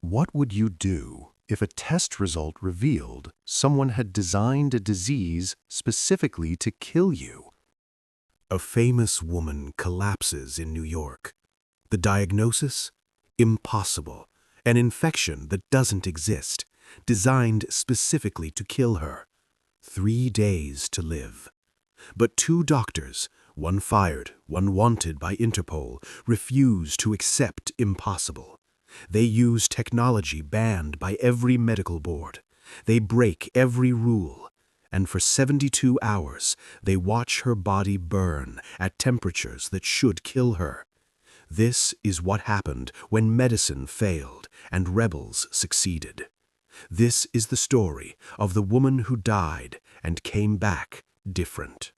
What would you do if a test result revealed someone had designed a disease specifically to kill you? A famous woman collapses in New York. The diagnosis? Impossible. An infection that doesn't exist, designed specifically to kill her. 3 days to live. But 2 doctors, one fired, one wanted by Interpol, refuse to accept impossible. They use technology banned by every medical board. They break every rule. And for 72 hours, they watch her body burn at temperatures that should kill her. This is what happened when medicine failed and rebels succeeded. This is the story of the woman who died and came back different.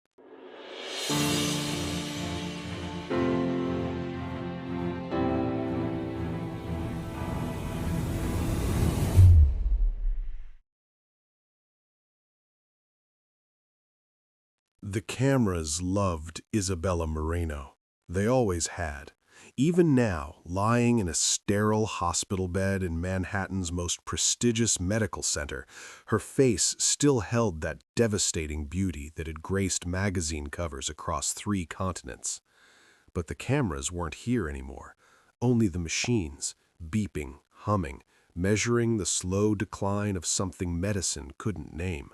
The cameras loved Isabella Moreno. They always had. Even now, lying in a sterile hospital bed in Manhattan's most prestigious medical center, her face still held that devastating beauty that had graced magazine covers across 3 continents. But the cameras weren't here anymore. Only the machines, beeping, humming, measuring the slow decline of something medicine couldn't name.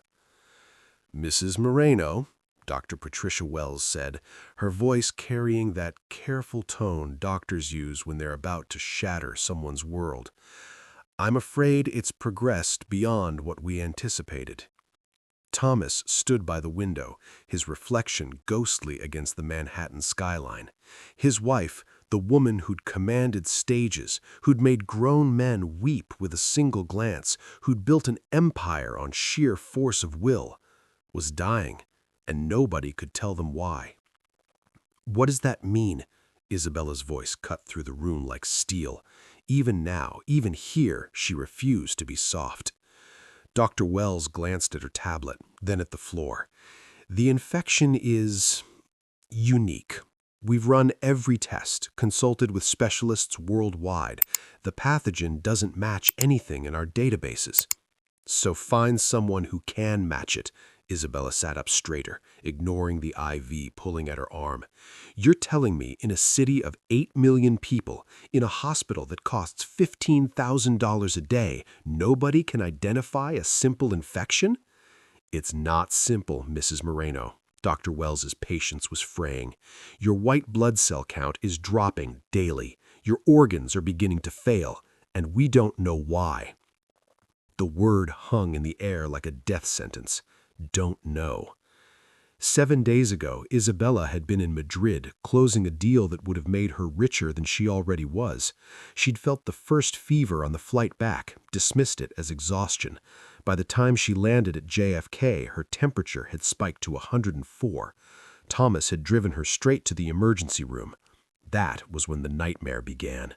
"Mrs. Moreno," Dr. Patricia Wells said, her voice carrying that careful tone doctors use when they're about to shatter someone's world. "I'm afraid it's progressed beyond what we anticipated." Thomas stood by the window, his reflection ghostly against the Manhattan skyline. His wife, the woman who'd commanded stages, who'd made grown men weep with a single glance, who'd built an empire on sheer force of will, was dying. And nobody could tell them why. "What does that mean?" Isabella's voice cut through the room like steel. Even now, even here, she refused to be soft. Dr. Wells glanced at her tablet, then at the floor. "The infection is unique. We've run every test, consulted with specialists worldwide. The pathogen doesn't match anything in our databases. So find someone who can match it." Isabella sat up straighter, ignoring the IV pulling at her arm. "You're telling me in a city of 8 million people, in a hospital that costs $15,000 a day, nobody can identify a simple infection?" "It's not simple, Mrs. Moreno." Dr. Wells's patience was fraying. "Your white blood cell count is dropping daily. Your organs are beginning to fail, and we don't know why." The word hung in the air like a death sentence. Don't know. 7 days ago, Isabella had been in Madrid, closing a deal that would have made her richer than she already was. She'd felt the first fever on the flight back, dismissed it as exhaustion. By the time she landed at JFK, her temperature had spiked to 104. Thomas had driven her straight to the emergency room. That was when the nightmare began.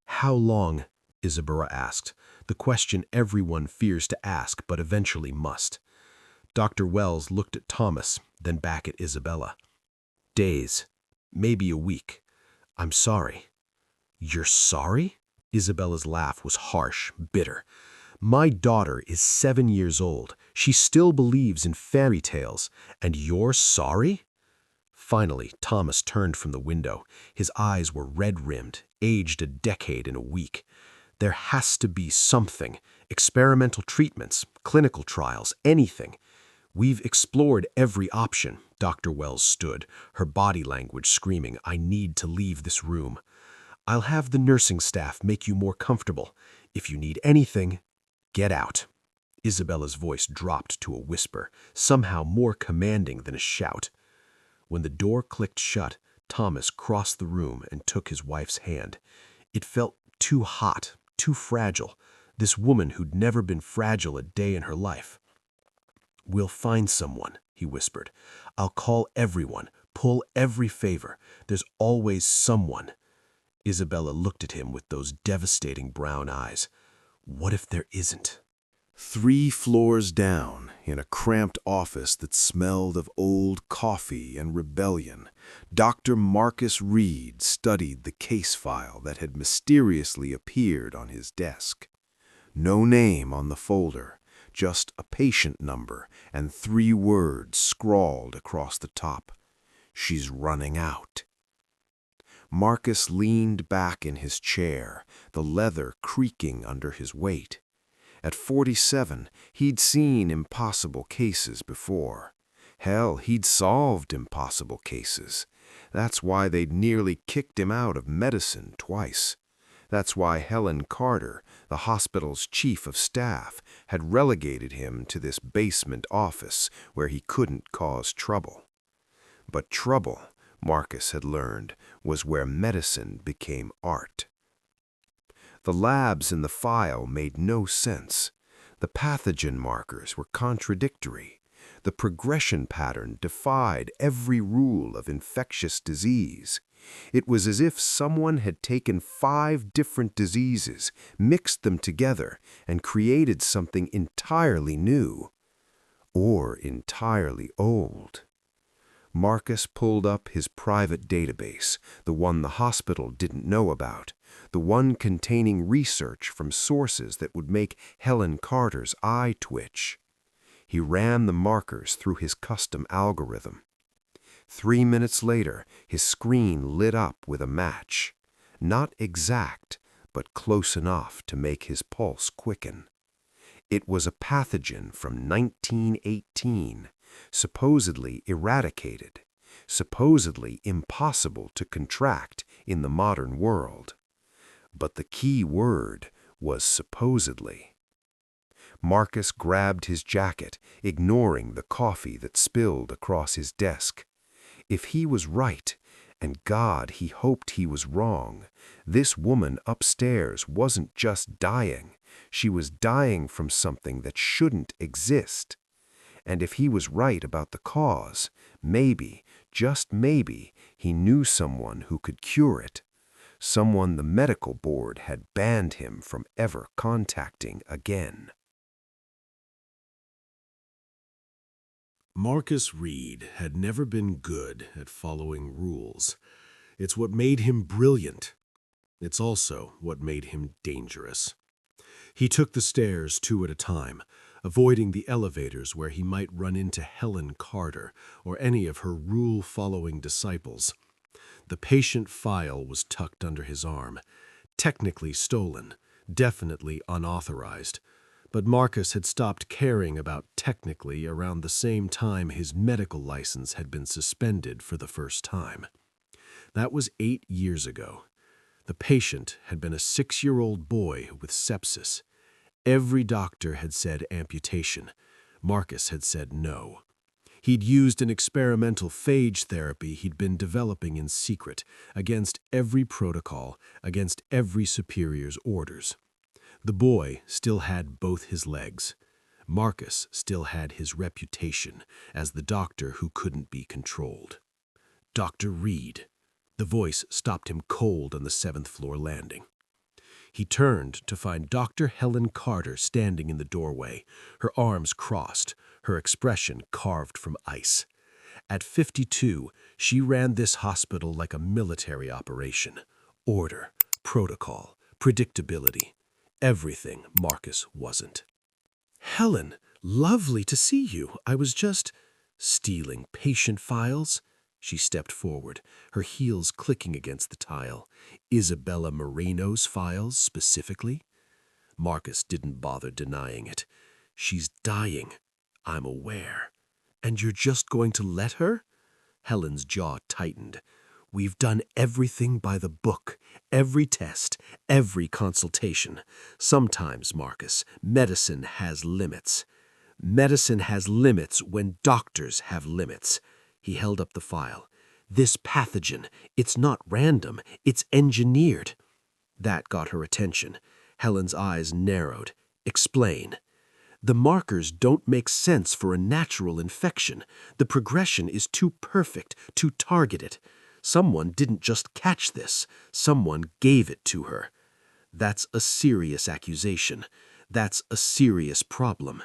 "How long?" Isabella asked, the question everyone fears to ask but eventually must. Dr. Wells looked at Thomas, then back at Isabella. "Days, maybe a week. I'm sorry." "You're sorry?" Isabella's laugh was harsh, bitter. "My daughter is 7 years old. She still believes in fairy tales, and you're sorry?" Finally, Thomas turned from the window. His eyes were red-rimmed, aged a decade in a week. "There has to be something. Experimental treatments, clinical trials, anything." "We've explored every option." Dr. Wells stood, her body language screaming, "I need to leave this room." "I'll have the nursing staff make you more comfortable. If you need anything, get out." Isabella's voice dropped to a whisper, somehow more commanding than a shout. When the door clicked shut, Thomas crossed the room and took his wife's hand. It felt too hot, too fragile. This woman who'd never been fragile a day in her life. "We'll find someone," he whispered. "I'll call everyone, pull every favor. There's always someone." Isabella looked at him with those devastating brown eyes. "What if there isn't?" 3 floors down, in a cramped office that smelled of old coffee and rebellion, Dr. Marcus Reid studied the case file that had mysteriously appeared on his desk. No name on the folder, just a patient number and 3 words scrawled across the top. "She's running out." Marcus leaned back in his chair, the leather creaking under his weight. At 47, he'd seen impossible cases before. Hell, he'd solved impossible cases. That's why they'd nearly kicked him out of medicine twice. That's why Helen Carter, the hospital's chief of staff, had relegated him to this basement office where he couldn't cause trouble. But trouble, Marcus had learned, was where medicine became art. The labs in the file made no sense. The pathogen markers were contradictory. The progression pattern defied every rule of infectious disease. It was as if someone had taken 5 different diseases, mixed them together, and created something entirely new. Or entirely old. Marcus pulled up his private database, the one the hospital didn't know about, the one containing research from sources that would make Helen Carter's eye twitch. He ran the markers through his custom algorithm. 3 minutes later, his screen lit up with a match. Not exact, but close enough to make his pulse quicken. It was a pathogen from 1918, supposedly eradicated, supposedly impossible to contract in the modern world. But the key word was supposedly. Marcus grabbed his jacket, ignoring the coffee that spilled across his desk. If he was right, and God, he hoped he was wrong, this woman upstairs wasn't just dying. She was dying from something that shouldn't exist. And if he was right about the cause, maybe, just maybe, he knew someone who could cure it. Someone the medical board had banned him from ever contacting again. Marcus Reid had never been good at following rules. It's what made him brilliant. It's also what made him dangerous. He took the stairs 2 at a time, avoiding the elevators where he might run into Helen Carter or any of her rule-following disciples. The patient file was tucked under his arm, technically stolen, definitely unauthorized. But Marcus had stopped caring about technically around the same time his medical license had been suspended for the first time. That was 8 years ago. The patient had been a 6-year-old boy with sepsis. Every doctor had said amputation. Marcus had said no. He'd used an experimental phage therapy he'd been developing in secret, against every protocol, against every superior's orders. The boy still had both his legs. Marcus still had his reputation as the doctor who couldn't be controlled. Dr. Reid. The voice stopped him cold on the 7th-floor landing. He turned to find Dr. Helen Carter standing in the doorway, her arms crossed, her expression carved from ice. At 52, she ran this hospital like a military operation. Order, protocol, predictability. Everything Marcus wasn't. "Helen, lovely to see you. I was just stealing patient files." She stepped forward, her heels clicking against the tile. Isabella Moreno's files, specifically. Marcus didn't bother denying it. "She's dying. I'm aware. And you're just going to let her?" Helen's jaw tightened. "We've done everything by the book, every test, every consultation. Sometimes, Marcus, medicine has limits. Medicine has limits when doctors have limits." He held up the file. "This pathogen, it's not random, it's engineered." That got her attention. Helen's eyes narrowed. "Explain." "The markers don't make sense for a natural infection. The progression is too perfect, too targeted. Someone didn't just catch this. Someone gave it to her." "That's a serious accusation. That's a serious problem.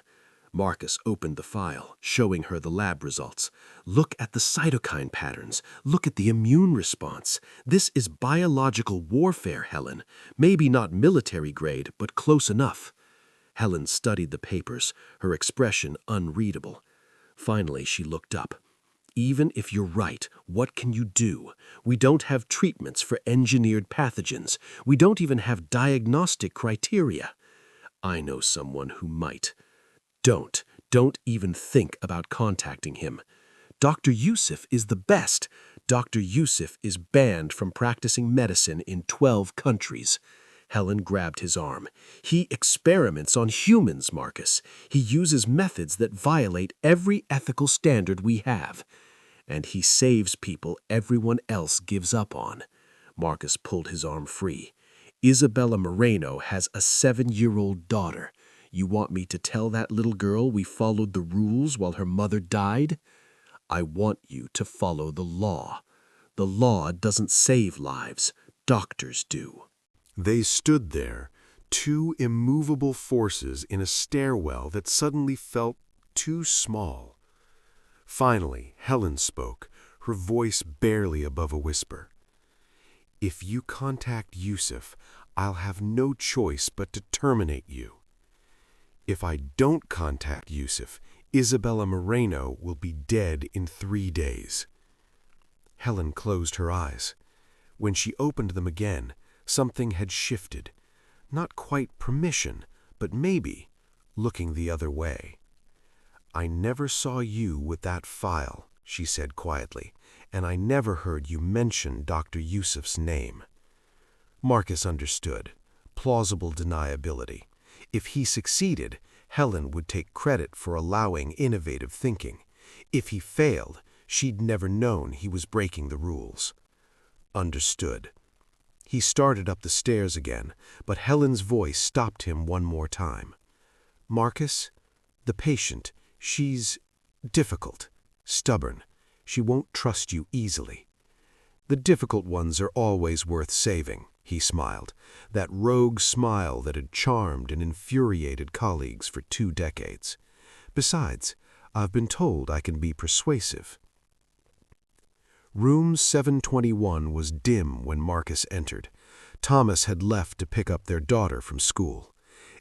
Marcus opened the file, showing her the lab results. Look at the cytokine patterns. Look at the immune response. This is biological warfare, Helen. Maybe not military grade, but close enough. Helen studied the papers, her expression unreadable. Finally, she looked up. Even if you're right, what can you do? We don't have treatments for engineered pathogens. We don't even have diagnostic criteria. I know someone who might. Don't even think about contacting him. Dr. Yusuf is the best. Dr. Yusuf is banned from practicing medicine in 12 countries. Helen grabbed his arm. He experiments on humans, Marcus. He uses methods that violate every ethical standard we have. And he saves people everyone else gives up on. Marcus pulled his arm free. Isabella Moreno has a 7-year-old daughter. You want me to tell that little girl we followed the rules while her mother died? I want you to follow the law. The law doesn't save lives. Doctors do. They stood there, two immovable forces in a stairwell that suddenly felt too small. Finally, Helen spoke, her voice barely above a whisper. If you contact Yusuf, I'll have no choice but to terminate you. If I don't contact Yusuf, Isabella Moreno will be dead in 3 days. Helen closed her eyes. When she opened them again, something had shifted. Not quite permission, but maybe looking the other way. I never saw you with that file, she said quietly, and I never heard you mention Dr. Yusuf's name. Marcus understood. Plausible deniability. If he succeeded, Helen would take credit for allowing innovative thinking. If he failed, she'd never known he was breaking the rules. Understood. He started up the stairs again, but Helen's voice stopped him one more time. Marcus, the patient, she's difficult, stubborn. She won't trust you easily. The difficult ones are always worth saving, he smiled, that rogue smile that had charmed and infuriated colleagues for 2 decades. Besides, I've been told I can be persuasive. Room 721 was dim when Marcus entered. Thomas had left to pick up their daughter from school.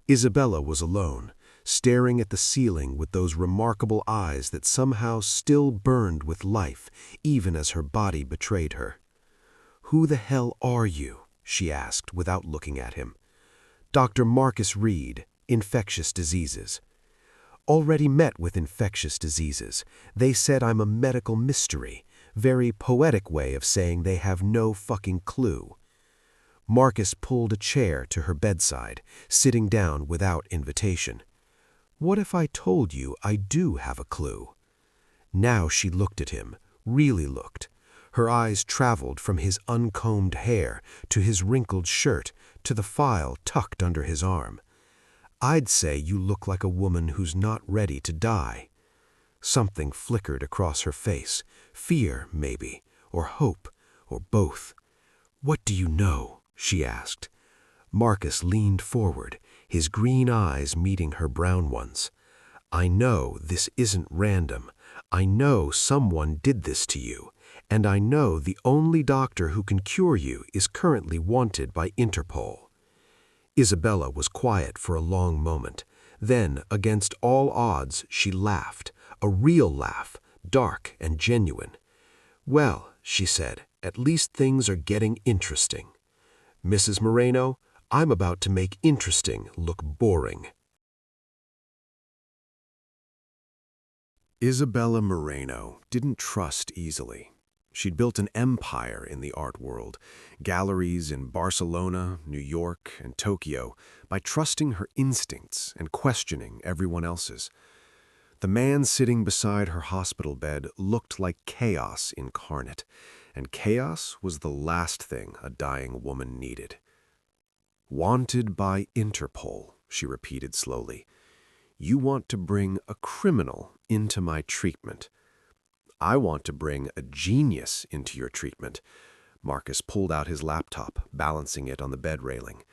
Isabella was alone, staring at the ceiling with those remarkable eyes that somehow still burned with life, even as her body betrayed her. "Who the hell are you?" she asked without looking at him. "Dr. Marcus Reid, infectious diseases." "Already met with infectious diseases. They said I'm a medical mystery. Very poetic way of saying they have no fucking clue." Marcus pulled a chair to her bedside, sitting down without invitation. "What if I told you I do have a clue?" Now she looked at him, really looked. Her eyes traveled from his uncombed hair to his wrinkled shirt to the file tucked under his arm. "I'd say you look like a woman who's not ready to die." Something flickered across her face, fear, maybe, or hope, or both. "What do you know?" she asked. Marcus leaned forward, his green eyes meeting her brown ones. "I know this isn't random. I know someone did this to you, and I know the only doctor who can cure you is currently wanted by Interpol." Isabella was quiet for a long moment. Then, against all odds, she laughed, a real laugh, dark and genuine. "Well," she said, "at least things are getting interesting. Mrs. Moreno, I'm about to make interesting look boring." Isabella Moreno didn't trust easily. She'd built an empire in the art world, galleries in Barcelona, New York, and Tokyo, by trusting her instincts and questioning everyone else's. The man sitting beside her hospital bed looked like chaos incarnate, and chaos was the last thing a dying woman needed. "Wanted by Interpol," she repeated slowly. "You want to bring a criminal into my treatment. I want to bring a genius into your treatment." Marcus pulled out his laptop, balancing it on the bed railing.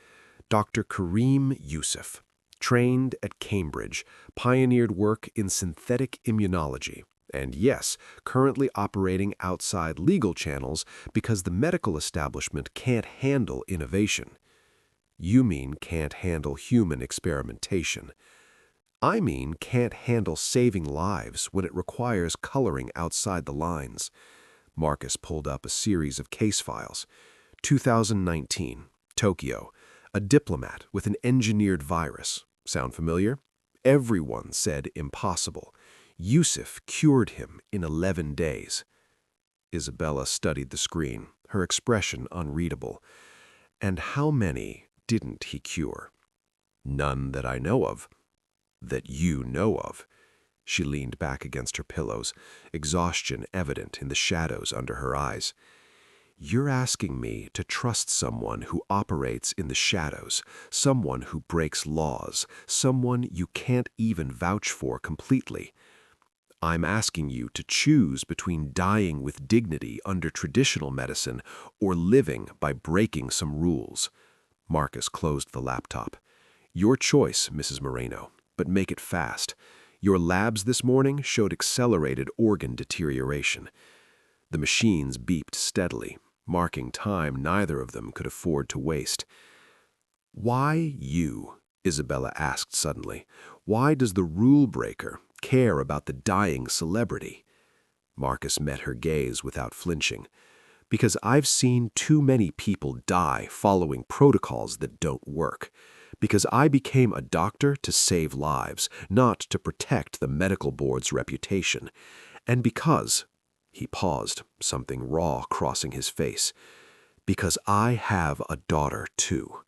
"Dr. Karim Yusuf. trained at Cambridge, pioneered work in synthetic immunology, and yes, currently operating outside legal channels because the medical establishment can't handle innovation. You mean can't handle human experimentation. I mean can't handle saving lives when it requires coloring outside the lines. Marcus pulled up a series of case files. 2019, Tokyo. A diplomat with an engineered virus. Sound familiar? Everyone said impossible. Yusuf cured him in 11 days. Isabella studied the screen, her expression unreadable. And how many didn't he cure? None that I know of. That you know of. She leaned back against her pillows, exhaustion evident in the shadows under her eyes. You're asking me to trust someone who operates in the shadows, someone who breaks laws, someone you can't even vouch for completely. I'm asking you to choose between dying with dignity under traditional medicine or living by breaking some rules. Marcus closed the laptop. Your choice, Mrs. Moreno, but make it fast. Your labs this morning showed accelerated organ deterioration. The machines beeped steadily, marking time neither of them could afford to waste. Why you? Isabella asked suddenly. Why does the rule breaker care about the dying celebrity? Marcus met her gaze without flinching. Because I've seen too many people die following protocols that don't work. Because I became a doctor to save lives, not to protect the medical board's reputation. And because, he paused, something raw crossing his face, because I have a daughter too.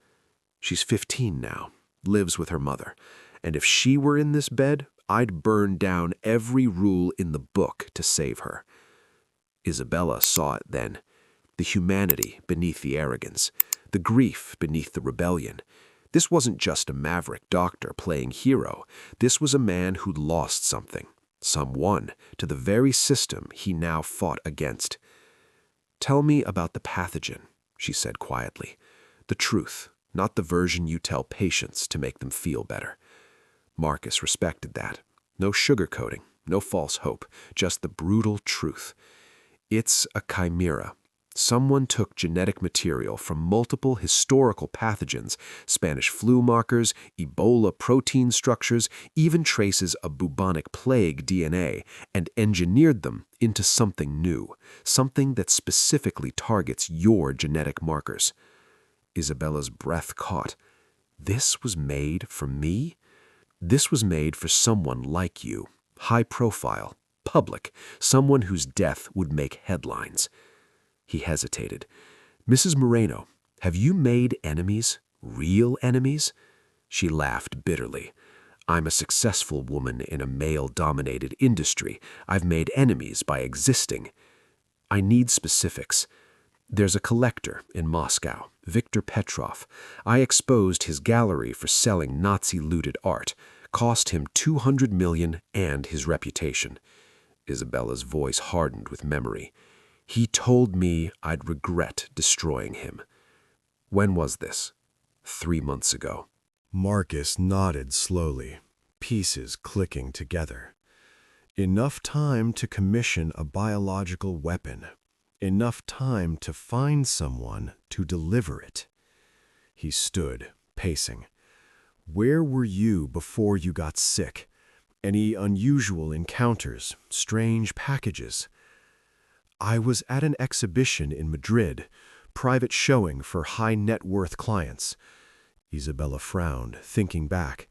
She's 15 now, lives with her mother, and if she were in this bed, I'd burn down every rule in the book to save her. Isabella saw it then, the humanity beneath the arrogance, the grief beneath the rebellion. This wasn't just a maverick doctor playing hero. This was a man who'd lost something, someone, to the very system he now fought against. Tell me about the pathogen, she said quietly. The truth, not the version you tell patients to make them feel better. Marcus respected that. No sugarcoating, no false hope, just the brutal truth. It's a chimera. Someone took genetic material from multiple historical pathogens, Spanish flu markers, Ebola protein structures, even traces of bubonic plague DNA, and engineered them into something new, something that specifically targets your genetic markers. Isabella's breath caught. This was made for me? This was made for someone like you, high profile, public, someone whose death would make headlines. He hesitated. Mrs. Moreno, have you made enemies? Real enemies? She laughed bitterly. I'm a successful woman in a male-dominated industry. I've made enemies by existing. I need specifics. There's a collector in Moscow, Viktor Petrov. I exposed his gallery for selling Nazi-looted art. Cost him $200 million and his reputation. Isabella's voice hardened with memory. He told me I'd regret destroying him. When was this? 3 months ago. Marcus nodded slowly, pieces clicking together. Enough time to commission a biological weapon. Enough time to find someone to deliver it. He stood, pacing. Where were you before you got sick? Any unusual encounters, strange packages? I was at an exhibition in Madrid, private showing for high-net-worth clients. Isabella frowned, thinking back.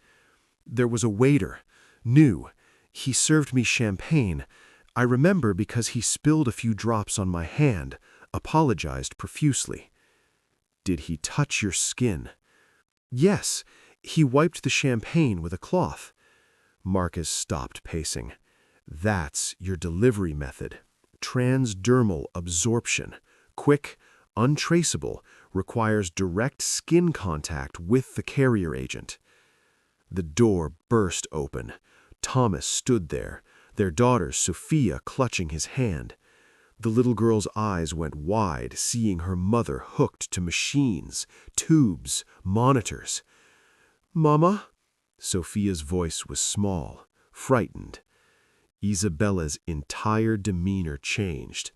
There was a waiter, new. He served me champagne. I remember because he spilled a few drops on my hand, apologized profusely. Did he touch your skin? Yes, he wiped the champagne with a cloth. Marcus stopped pacing. That's your delivery method. Transdermal absorption. Quick, untraceable, requires direct skin contact with the carrier agent. The door burst open. Thomas stood there, their daughter Sophia clutching his hand. The little girl's eyes went wide, seeing her mother hooked to machines, tubes, monitors. "Mama?" Sophia's voice was small, frightened. Isabella's entire demeanor changed.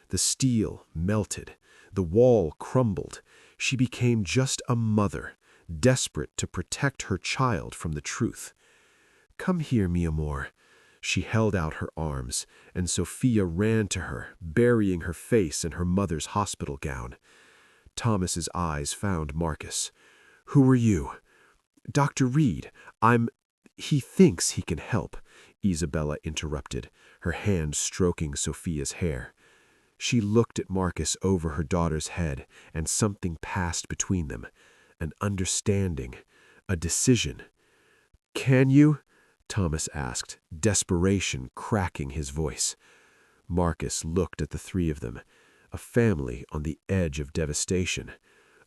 The steel melted. The wall crumbled. She became just a mother, desperate to protect her child from the truth. "Come here, mi amor." She held out her arms, and Sophia ran to her, burying her face in her mother's hospital gown. Thomas's eyes found Marcus. "Who are you?" "Dr. Reid. He thinks he can help," Isabella interrupted, her hand stroking Sophia's hair. She looked at Marcus over her daughter's head, and something passed between them. An understanding, a decision. "Can you?" Thomas asked, desperation cracking his voice. Marcus looked at the three of them, a family on the edge of devastation.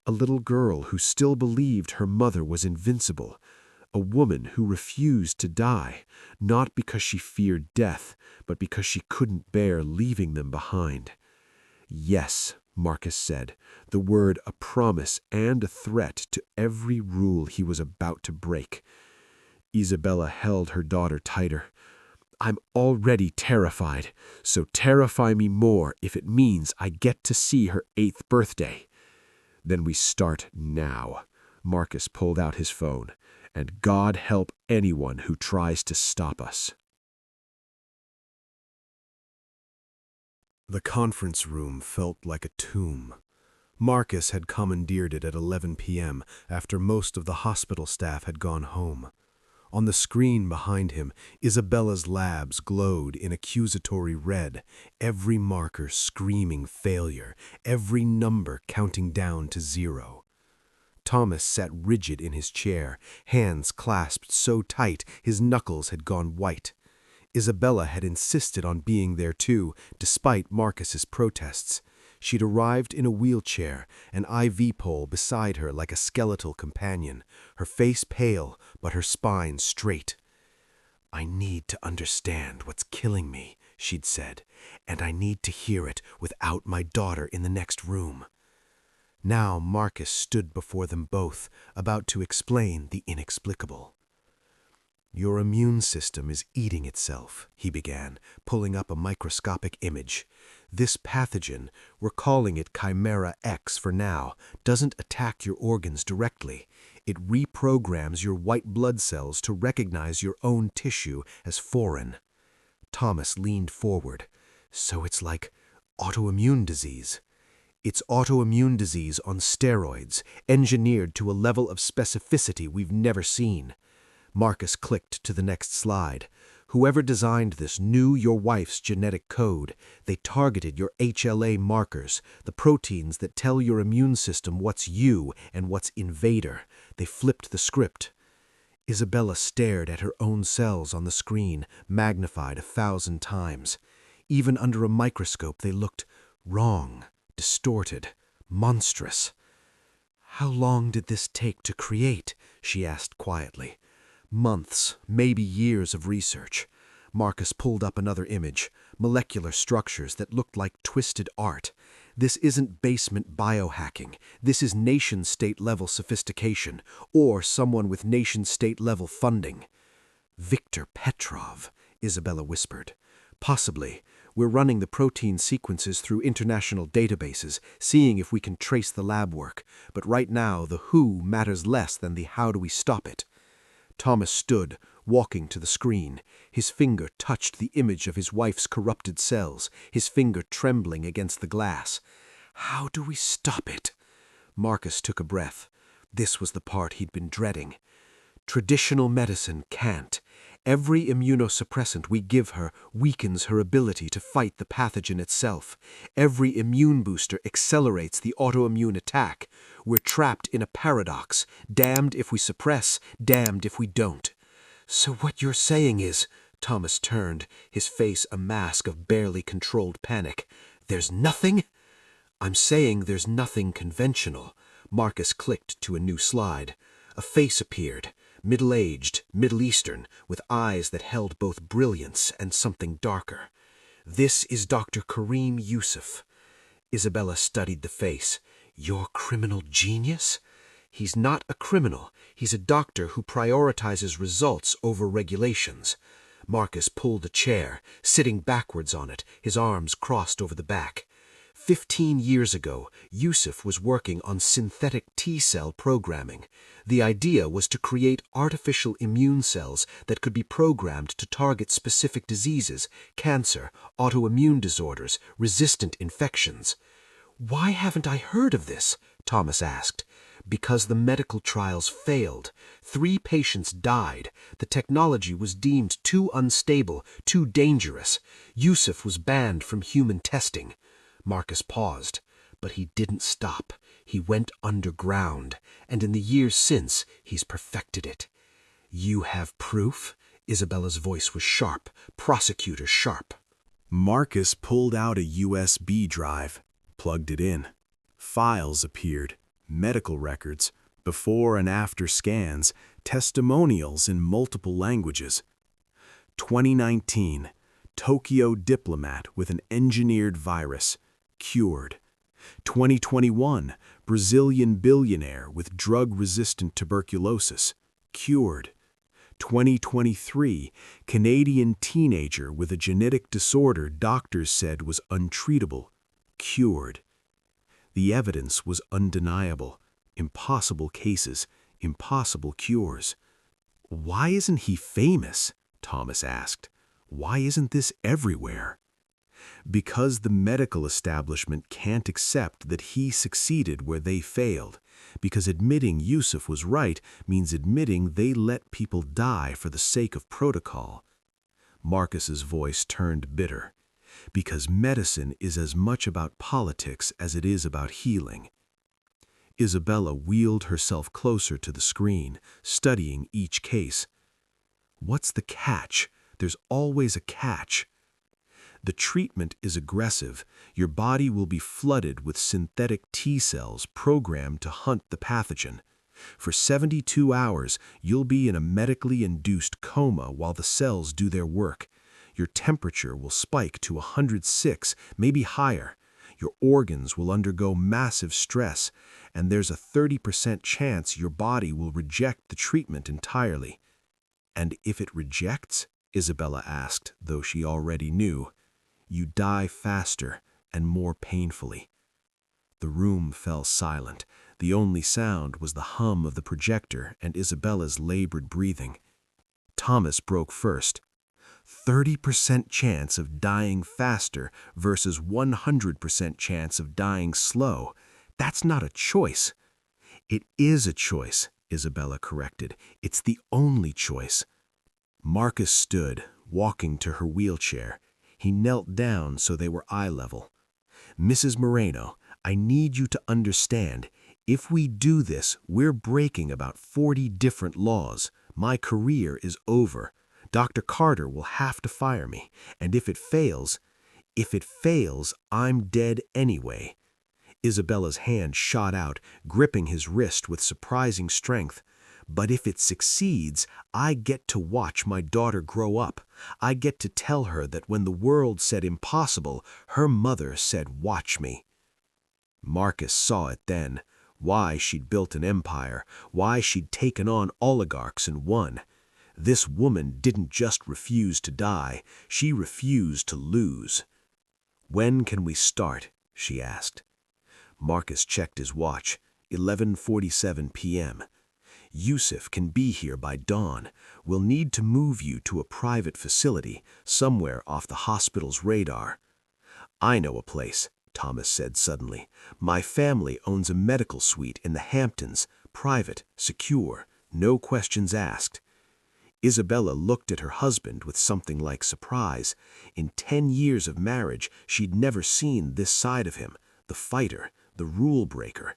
A little girl who still believed her mother was invincible. A woman who refused to die, not because she feared death, but because she couldn't bear leaving them behind. "Yes," Marcus said, the word a promise and a threat to every rule he was about to break. Isabella held her daughter tighter. "I'm already terrified, so terrify me more if it means I get to see her 8th birthday." "Then we start now." Marcus pulled out his phone. "And God help anyone who tries to stop us." The conference room felt like a tomb. Marcus had commandeered it at 11 p.m. after most of the hospital staff had gone home. On the screen behind him, Isabella's labs glowed in accusatory red, every marker screaming failure, every number counting down to 0. Thomas sat rigid in his chair, hands clasped so tight his knuckles had gone white. Isabella had insisted on being there too, despite Marcus's protests. She'd arrived in a wheelchair, an IV pole beside her like a skeletal companion, her face pale, but her spine straight. "I need to understand what's killing me," she'd said, "and I need to hear it without my daughter in the next room." Now Marcus stood before them both, about to explain the inexplicable. "Your immune system is eating itself," he began, pulling up a microscopic image. "This pathogen, we're calling it Chimera X for now, doesn't attack your organs directly. It reprograms your white blood cells to recognize your own tissue as foreign." Thomas leaned forward. "So it's like autoimmune disease." "It's autoimmune disease on steroids, engineered to a level of specificity we've never seen." Marcus clicked to the next slide. "Whoever designed this knew your wife's genetic code. They targeted your HLA markers, the proteins that tell your immune system what's you and what's invader. They flipped the script." Isabella stared at her own cells on the screen, magnified 1,000 times. Even under a microscope they looked wrong, distorted, monstrous. "How long did this take to create?" she asked quietly. "Months, maybe years of research." Marcus pulled up another image, molecular structures that looked like twisted art. "This isn't basement biohacking. This is nation-state level sophistication, or someone with nation-state level funding." "Viktor Petrov," Isabella whispered. "Possibly. We're running the protein sequences through international databases, seeing if we can trace the lab work. But right now, the who matters less than the how do we stop it." Thomas stood, walking to the screen. His finger touched the image of his wife's corrupted cells, his finger trembling against the glass. "How do we stop it?" Marcus took a breath. This was the part he'd been dreading. "Traditional medicine can't. Every immunosuppressant we give her weakens her ability to fight the pathogen itself. Every immune booster accelerates the autoimmune attack. We're trapped in a paradox, damned if we suppress, damned if we don't." "So what you're saying is," Thomas turned, his face a mask of barely controlled panic, "there's nothing?" "I'm saying there's nothing conventional." Marcus clicked to a new slide. A face appeared, middle-aged, Middle Eastern, with eyes that held both brilliance and something darker. "This is Dr. Karim Yusuf." Isabella studied the face. "Your criminal genius?" He's not a criminal. He's a doctor who prioritizes results over regulations. Marcus pulled a chair, sitting backwards on it, his arms crossed over the back. 15 years ago, Yusuf was working on synthetic T-cell programming. The idea was to create artificial immune cells that could be programmed to target specific diseases, cancer, autoimmune disorders, resistant infections. "Why haven't I heard of this?" Thomas asked. "Because the medical trials failed. 3 patients died. The technology was deemed too unstable, too dangerous. Yusuf was banned from human testing." Marcus paused, but he didn't stop. He went underground, and in the years since, he's perfected it. "You have proof?" Isabella's voice was sharp, prosecutor sharp. Marcus pulled out a USB drive, plugged it in. Files appeared, medical records, before and after scans, testimonials in multiple languages. 2019, Tokyo diplomat with an engineered virus, cured. 2021, Brazilian billionaire with drug-resistant tuberculosis, cured. 2023, Canadian teenager with a genetic disorder doctors said was untreatable, cured. The evidence was undeniable. Impossible cases, impossible cures. "Why isn't he famous?" Thomas asked. "Why isn't this everywhere?" Because the medical establishment can't accept that he succeeded where they failed. Because admitting Yusuf was right means admitting they let people die for the sake of protocol. Marcus's voice turned bitter. Because medicine is as much about politics as it is about healing. Isabella wheeled herself closer to the screen, studying each case. "What's the catch? There's always a catch." "The treatment is aggressive. Your body will be flooded with synthetic T-cells programmed to hunt the pathogen. For 72 hours, you'll be in a medically induced coma while the cells do their work. Your temperature will spike to 106, maybe higher. Your organs will undergo massive stress, and there's a 30% chance your body will reject the treatment entirely." "And if it rejects?" Isabella asked, though she already knew. "You die faster and more painfully." The room fell silent. The only sound was the hum of the projector and Isabella's labored breathing. Thomas broke first. 30% chance of dying faster versus 100% chance of dying slow. That's not a choice. "It is a choice," Isabella corrected. "It's the only choice." Marcus stood, walking to her wheelchair. He knelt down so they were eye level. "Mrs. Moreno, I need you to understand, if we do this, we're breaking about 40 different laws. My career is over. Dr. Carter will have to fire me, and if it fails, I'm dead anyway." Isabella's hand shot out, gripping his wrist with surprising strength. "But if it succeeds, I get to watch my daughter grow up. I get to tell her that when the world said impossible, her mother said watch me." Marcus saw it then, why she'd built an empire, why she'd taken on oligarchs and won. This woman didn't just refuse to die, she refused to lose. "When can we start?" she asked. Marcus checked his watch, 11:47 p.m. "Yusuf can be here by dawn. We'll need to move you to a private facility, somewhere off the hospital's radar." "I know a place," Thomas said suddenly. "My family owns a medical suite in the Hamptons, private, secure, no questions asked." Isabella looked at her husband with something like surprise. In 10 years of marriage, she'd never seen this side of him, the fighter, the rule breaker.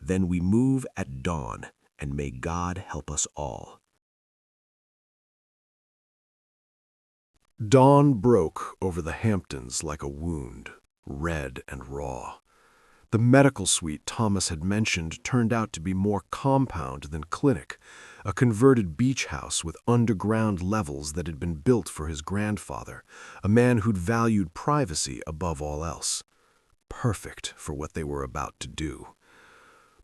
"Then we move at dawn, and may God help us all." Dawn broke over the Hamptons like a wound, red and raw. The medical suite Thomas had mentioned turned out to be more compound than clinic, a converted beach house with underground levels that had been built for his grandfather, a man who'd valued privacy above all else. Perfect for what they were about to do.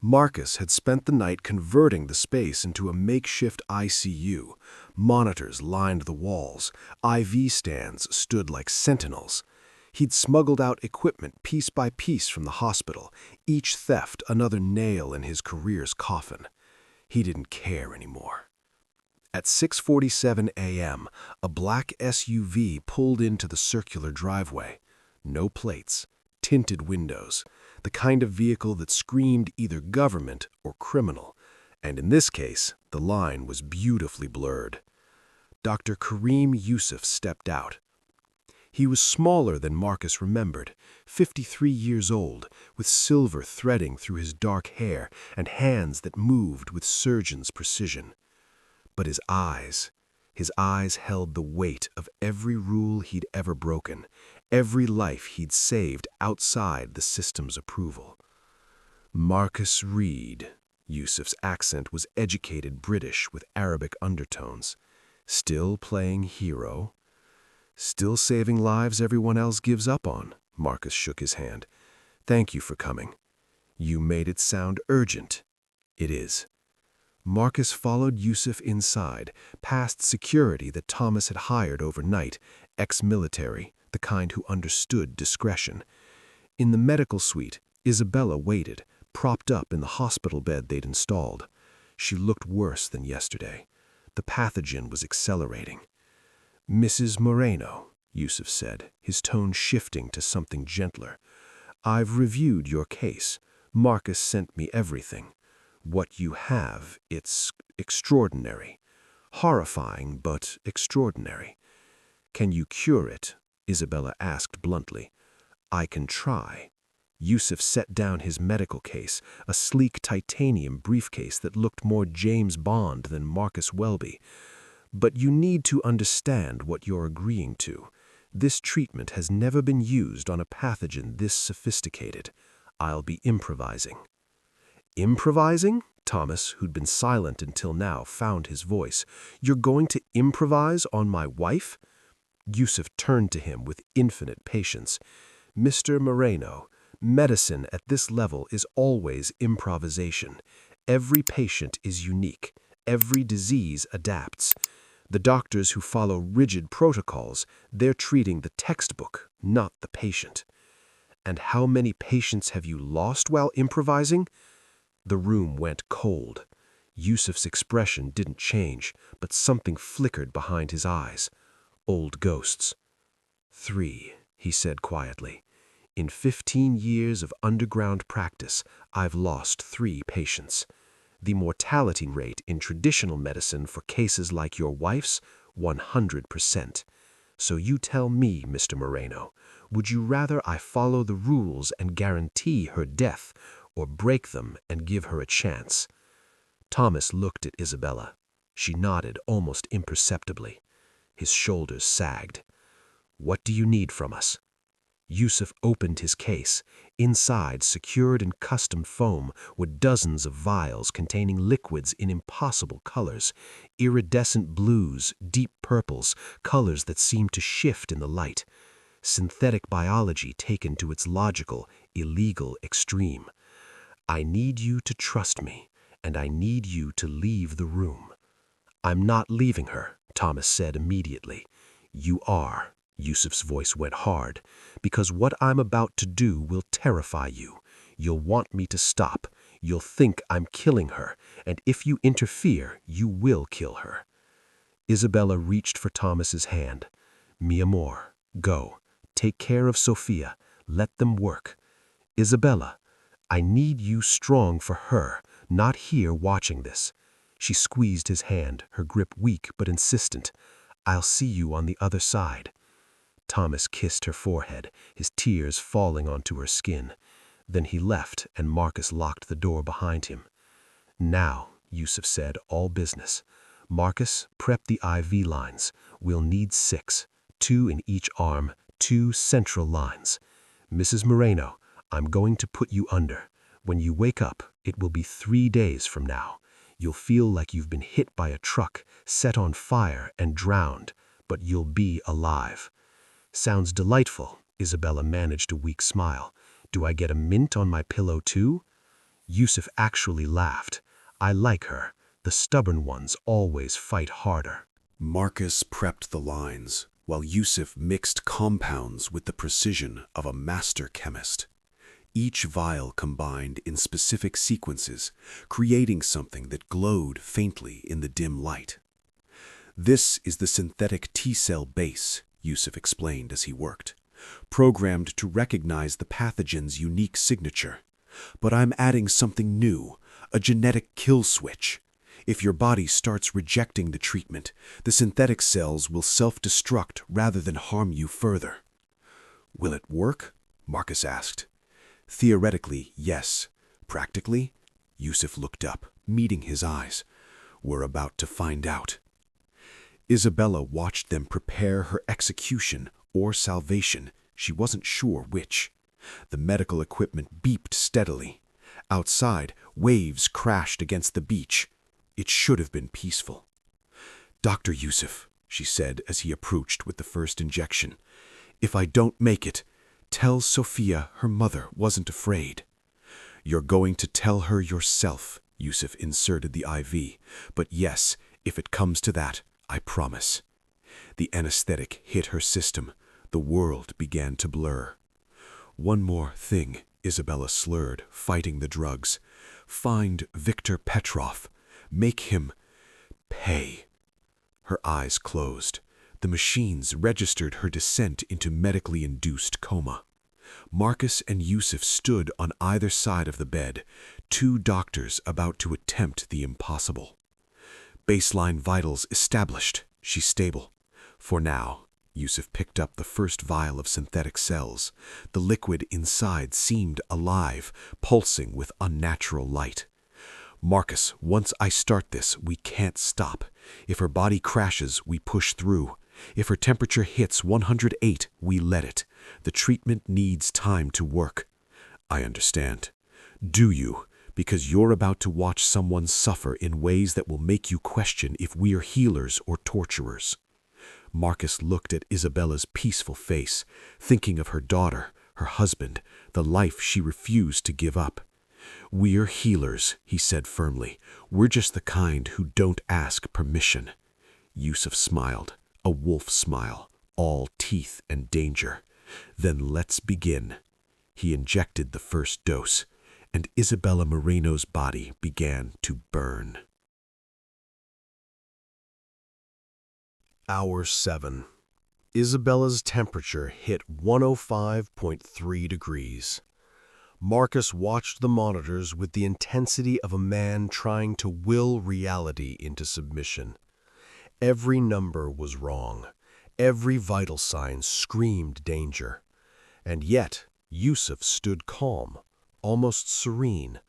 Marcus had spent the night converting the space into a makeshift ICU. Monitors lined the walls. IV stands stood like sentinels. He'd smuggled out equipment piece by piece from the hospital, each theft another nail in his career's coffin. He didn't care anymore. At 6:47 a.m., a black SUV pulled into the circular driveway. No plates, tinted windows, the kind of vehicle that screamed either government or criminal, and in this case, the line was beautifully blurred. Dr. Karim Yusuf stepped out. He was smaller than Marcus remembered, 53 years old, with silver threading through his dark hair and hands that moved with surgeon's precision. But his eyes held the weight of every rule he'd ever broken, every life he'd saved outside the system's approval. Marcus Reid. Yusuf's accent was educated British with Arabic undertones. Still playing hero? Still saving lives everyone else gives up on? Marcus shook his hand. Thank you for coming. You made it sound urgent. It is. Marcus followed Yusuf inside, past security that Thomas had hired overnight, ex-military, the kind who understood discretion. In the medical suite, Isabella waited, propped up in the hospital bed they'd installed. She looked worse than yesterday. The pathogen was accelerating. Mrs. Moreno, Yusuf said, his tone shifting to something gentler. I've reviewed your case. Marcus sent me everything. What you have, it's extraordinary. Horrifying, but extraordinary. Can you cure it? Isabella asked bluntly. I can try. Yusuf set down his medical case, a sleek titanium briefcase that looked more James Bond than Marcus Welby. But you need to understand what you're agreeing to. This treatment has never been used on a pathogen this sophisticated. I'll be improvising. Improvising? Thomas, who'd been silent until now, found his voice. You're going to improvise on my wife? Yusuf turned to him with infinite patience. Mr. Moreno, medicine at this level is always improvisation. Every patient is unique. Every disease adapts. The doctors who follow rigid protocols, they're treating the textbook, not the patient. And how many patients have you lost while improvising? The room went cold. Yusuf's expression didn't change, but something flickered behind his eyes. Old ghosts. 3, he said quietly. In 15 years of underground practice, I've lost 3 patients. The mortality rate in traditional medicine for cases like your wife's, 100%. So you tell me, Mr. Moreno, would you rather I follow the rules and guarantee her death, or break them and give her a chance? Thomas looked at Isabella. She nodded almost imperceptibly. His shoulders sagged. What do you need from us? Yusuf opened his case. Inside, secured in custom foam, were dozens of vials containing liquids in impossible colors, iridescent blues, deep purples, colors that seemed to shift in the light. Synthetic biology taken to its logical, illegal extreme. I need you to trust me, and I need you to leave the room. I'm not leaving her, Thomas said immediately. You are. Yusuf's voice went hard, because what I'm about to do will terrify you. You'll want me to stop. You'll think I'm killing her, and if you interfere, you will kill her. Isabella reached for Thomas's hand. Mi amor, go. Take care of Sophia. Let them work. Isabella, I need you strong for her, not here watching this. She squeezed his hand, her grip weak but insistent. I'll see you on the other side. Thomas kissed her forehead, his tears falling onto her skin. Then he left, and Marcus locked the door behind him. Now, Yusuf said, all business. Marcus, prep the IV lines. We'll need 6, 2 in each arm, 2 central lines. Mrs. Moreno, I'm going to put you under. When you wake up, it will be 3 days from now. You'll feel like you've been hit by a truck, set on fire and drowned, but you'll be alive. Sounds delightful. Isabella managed a weak smile. Do I get a mint on my pillow too? Yusuf actually laughed. "I like her. The stubborn ones always fight harder." Marcus prepped the lines, while Yusuf mixed compounds with the precision of a master chemist. Each vial combined in specific sequences, creating something that glowed faintly in the dim light. "This is the synthetic T-cell base," Yusuf explained as he worked, "programmed to recognize the pathogen's unique signature. But I'm adding something new, a genetic kill switch. If your body starts rejecting the treatment, the synthetic cells will self-destruct rather than harm you further." "Will it work?" Marcus asked. "Theoretically, yes. Practically?" Yusuf looked up, meeting his eyes. "We're about to find out." Isabella watched them prepare her execution or salvation. She wasn't sure which. The medical equipment beeped steadily. Outside, waves crashed against the beach. It should have been peaceful. "Dr. Yusuf," she said as he approached with the first injection, "if I don't make it, tell Sophia her mother wasn't afraid." "You're going to tell her yourself," Yusuf inserted the IV. "But yes, if it comes to that, I promise." The anesthetic hit her system. The world began to blur. "One more thing," Isabella slurred, fighting the drugs. "Find Viktor Petrov. Make him pay." Her eyes closed. The machines registered her descent into medically induced coma. Marcus and Yusuf stood on either side of the bed, two doctors about to attempt the impossible. "Baseline vitals established. She's stable. For now." Yusuf picked up the first vial of synthetic cells. The liquid inside seemed alive, pulsing with unnatural light. "Marcus, once I start this, we can't stop. If her body crashes, we push through. If her temperature hits 108, we let it. The treatment needs time to work." "I understand." "Do you? Because you're about to watch someone suffer in ways that will make you question if we're healers or torturers." Marcus looked at Isabella's peaceful face, thinking of her daughter, her husband, the life she refused to give up. "We're healers," he said firmly. "We're just the kind who don't ask permission." Yusuf smiled, a wolf smile, all teeth and danger. "Then let's begin." He injected the first dose, and Isabella Moreno's body began to burn. Hour 7. Isabella's temperature hit 105.3 degrees. Marcus watched the monitors with the intensity of a man trying to will reality into submission. Every number was wrong. Every vital sign screamed danger. And yet, Yusuf stood calm, almost serene,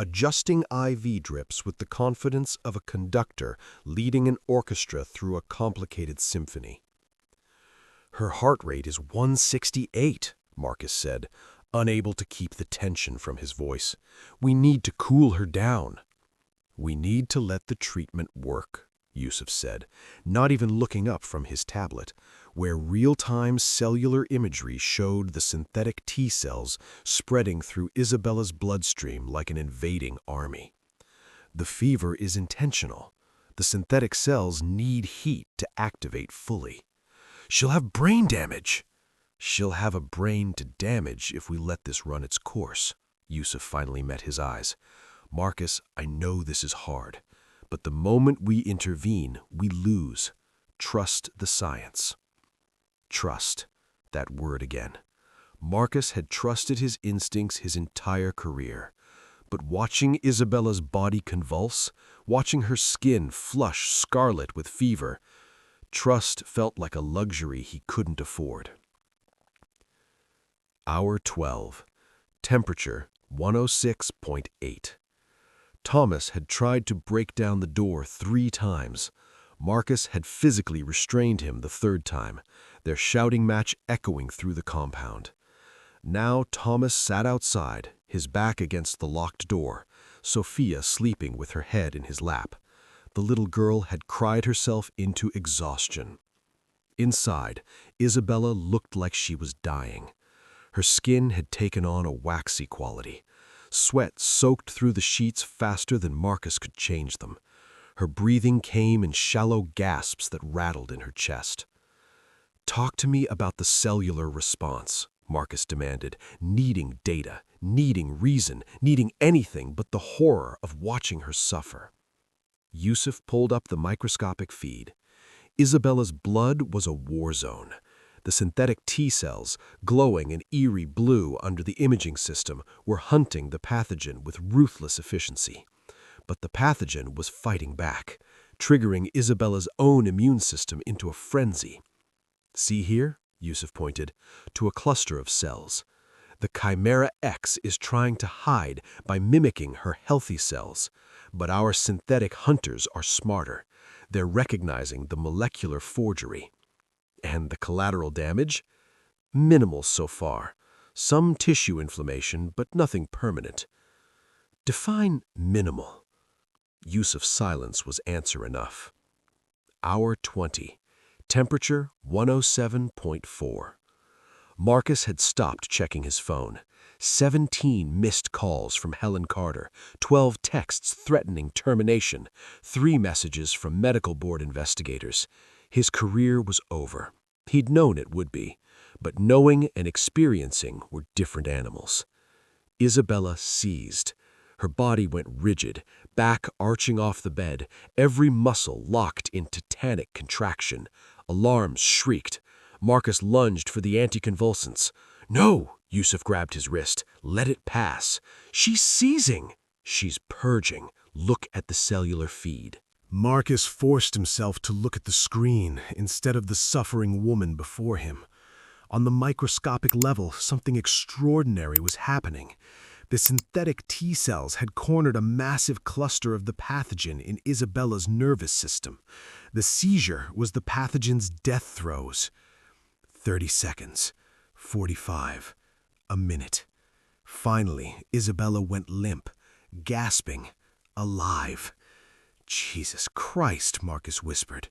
adjusting IV drips with the confidence of a conductor leading an orchestra through a complicated symphony. "Her heart rate is 168, Marcus said, unable to keep the tension from his voice. "We need to cool her down." "We need to let the treatment work," Yusuf said, not even looking up from his tablet, where real-time cellular imagery showed the synthetic T-cells spreading through Isabella's bloodstream like an invading army. "The fever is intentional. The synthetic cells need heat to activate fully. She'll have brain damage." "She'll have a brain to damage if we let this run its course." Yusuf finally met his eyes. "Marcus, I know this is hard, but the moment we intervene, we lose. Trust the science." Trust. That word again. Marcus had trusted his instincts his entire career. But watching Isabella's body convulse, watching her skin flush scarlet with fever, trust felt like a luxury he couldn't afford. Hour 12. Temperature 106.8. Thomas had tried to break down the door 3 times. Marcus had physically restrained him the 3rd time, their shouting match echoing through the compound. Now Thomas sat outside, his back against the locked door, Sophia sleeping with her head in his lap. The little girl had cried herself into exhaustion. Inside, Isabella looked like she was dying. Her skin had taken on a waxy quality. Sweat soaked through the sheets faster than Marcus could change them. Her breathing came in shallow gasps that rattled in her chest. "Talk to me about the cellular response," Marcus demanded, needing data, needing reason, needing anything but the horror of watching her suffer. Yusuf pulled up the microscopic feed. Isabella's blood was a war zone. The synthetic T cells, glowing an eerie blue under the imaging system, were hunting the pathogen with ruthless efficiency. But the pathogen was fighting back, triggering Isabella's own immune system into a frenzy. "See here?" Yusuf pointed, to a cluster of cells. "The Chimera X is trying to hide by mimicking her healthy cells. But our synthetic hunters are smarter. They're recognizing the molecular forgery. And the collateral damage? Minimal so far. Some tissue inflammation, but nothing permanent." "Define minimal." Yusuf's silence was answer enough. Hour 20. Temperature 107.4. Marcus had stopped checking his phone. 17 missed calls from Helen Carter, 12 texts threatening termination, 3 messages from medical board investigators. His career was over. He'd known it would be, but knowing and experiencing were different animals. Isabella seized. Her body went rigid, back arching off the bed, every muscle locked in tetanic contraction. Alarms shrieked. Marcus lunged for the anticonvulsants. "No!" Yusuf grabbed his wrist. "Let it pass. She's seizing." "She's purging. Look at the cellular feed." Marcus forced himself to look at the screen instead of the suffering woman before him. On the microscopic level, something extraordinary was happening. The synthetic T cells had cornered a massive cluster of the pathogen in Isabella's nervous system. The seizure was the pathogen's death throes. 30 seconds. 45. A minute. Finally, Isabella went limp, gasping, alive. "Jesus Christ," Marcus whispered.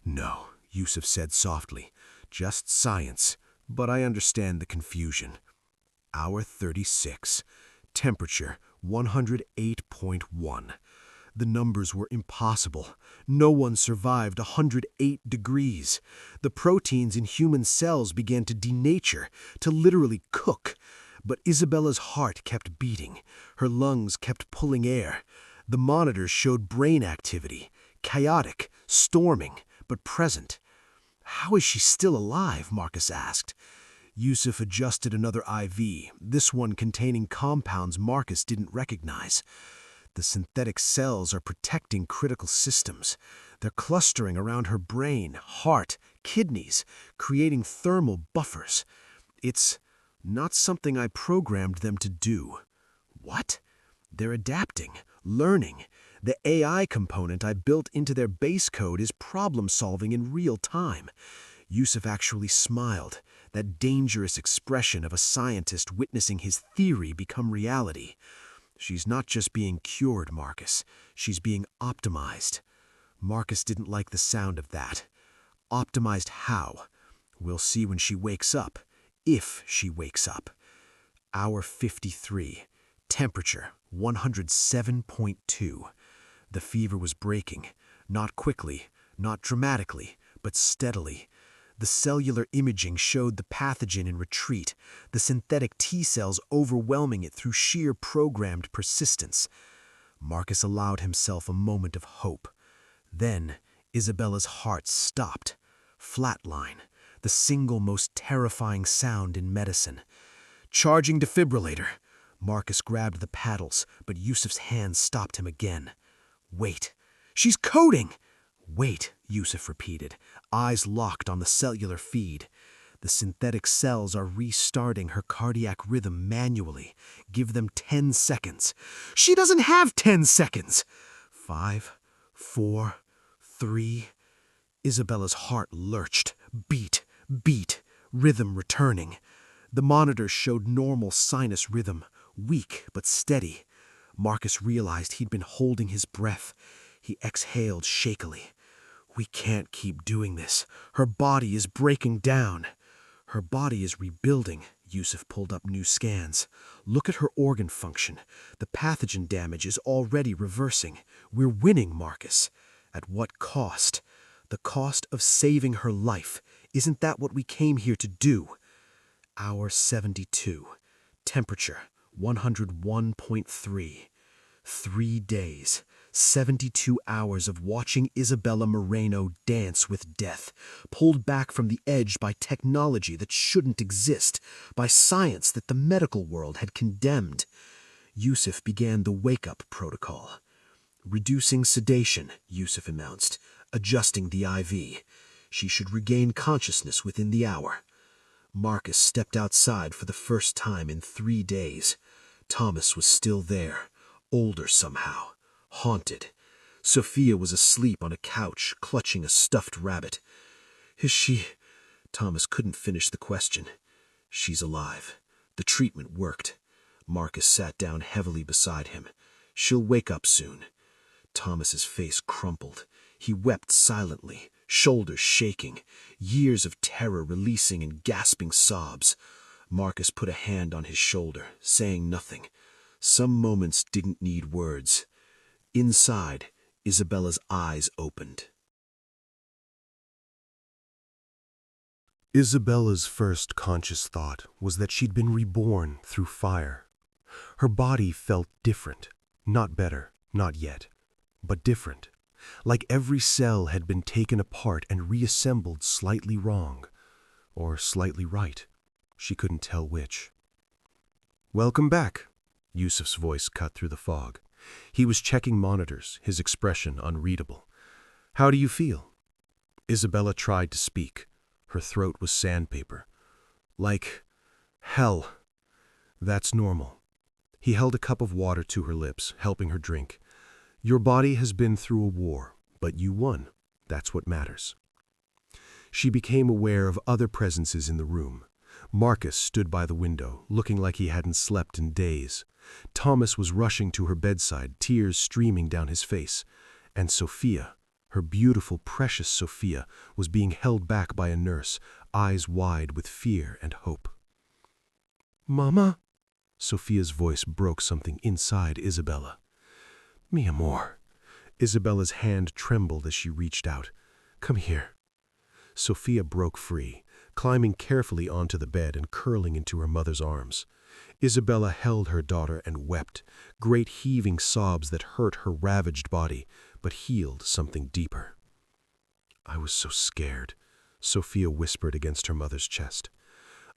"No," Yusuf said softly. "Just science, but I understand the confusion." Hour 36. Temperature 108.1. The numbers were impossible. No one survived 108 degrees. The proteins in human cells began to denature, to literally cook. But Isabella's heart kept beating. Her lungs kept pulling air. The monitors showed brain activity, chaotic, storming, but present. "How is she still alive?" Marcus asked. Yusuf adjusted another IV, this one containing compounds Marcus didn't recognize. "The synthetic cells are protecting critical systems. They're clustering around her brain, heart, kidneys, creating thermal buffers. It's not something I programmed them to do." "What?" "They're adapting, learning. The AI component I built into their base code is problem-solving in real time." Yusuf actually smiled, that dangerous expression of a scientist witnessing his theory become reality. "She's not just being cured, Marcus. She's being optimized." Marcus didn't like the sound of that. "Optimized how? We'll see when she wakes up. If she wakes up." Hour 53. Temperature 107.2. The fever was breaking, not quickly, not dramatically, but steadily. The cellular imaging showed the pathogen in retreat, the synthetic T cells overwhelming it through sheer programmed persistence. Marcus allowed himself a moment of hope. Then Isabella's heart stopped. Flatline, the single most terrifying sound in medicine. "Charging defibrillator." Marcus grabbed the paddles, but Yusuf's hand stopped him again. "Wait. She's coding!" "Wait," Yusuf repeated, eyes locked on the cellular feed. "The synthetic cells are restarting her cardiac rhythm manually. Give them 10 seconds. "She doesn't have 10 seconds!" 5, 4, 3. Isabella's heart lurched, beat, rhythm returning. The monitors showed normal sinus rhythm, weak but steady. Marcus realized he'd been holding his breath. He exhaled shakily. "We can't keep doing this. Her body is breaking down." "Her body is rebuilding," Yusuf pulled up new scans. Look at her organ function. The pathogen damage is already reversing. We're winning, Marcus. At what cost? The cost of saving her life. Isn't that what we came here to do? Hour 72. Temperature 101.3. 3 days. 72 hours of watching Isabella Moreno dance with death, pulled back from the edge by technology that shouldn't exist, by science that the medical world had condemned. Yusuf began the wake-up protocol. Reducing sedation, Yusuf announced, adjusting the IV. She should regain consciousness within the hour. Marcus stepped outside for the first time in 3 days. Thomas was still there, older somehow, haunted. Sophia was asleep on a couch, clutching a stuffed rabbit. Is she... Thomas couldn't finish the question. She's alive. The treatment worked. Marcus sat down heavily beside him. She'll wake up soon. Thomas's face crumpled. He wept silently, shoulders shaking, years of terror releasing in gasping sobs. Marcus put a hand on his shoulder, saying nothing. Some moments didn't need words. Inside, Isabella's eyes opened. Isabella's first conscious thought was that she'd been reborn through fire. Her body felt different, not better, not yet, but different, like every cell had been taken apart and reassembled slightly wrong, or slightly right. She couldn't tell which. "Welcome back," Yusuf's voice cut through the fog. He was checking monitors, his expression unreadable. "How do you feel?" Isabella tried to speak. Her throat was sandpaper. "Like hell." "That's normal." He held a cup of water to her lips, helping her drink. "Your body has been through a war, but you won. That's what matters." She became aware of other presences in the room. Marcus stood by the window, looking like he hadn't slept in days. Thomas was rushing to her bedside, tears streaming down his face. And Sophia, her beautiful, precious Sophia, was being held back by a nurse, eyes wide with fear and hope. "Mama?" Sophia's voice broke something inside Isabella. "Mi amor." Isabella's hand trembled as she reached out. "Come here." Sophia broke free, climbing carefully onto the bed and curling into her mother's arms. Isabella held her daughter and wept, great heaving sobs that hurt her ravaged body, but healed something deeper. "I was so scared," Sophia whispered against her mother's chest.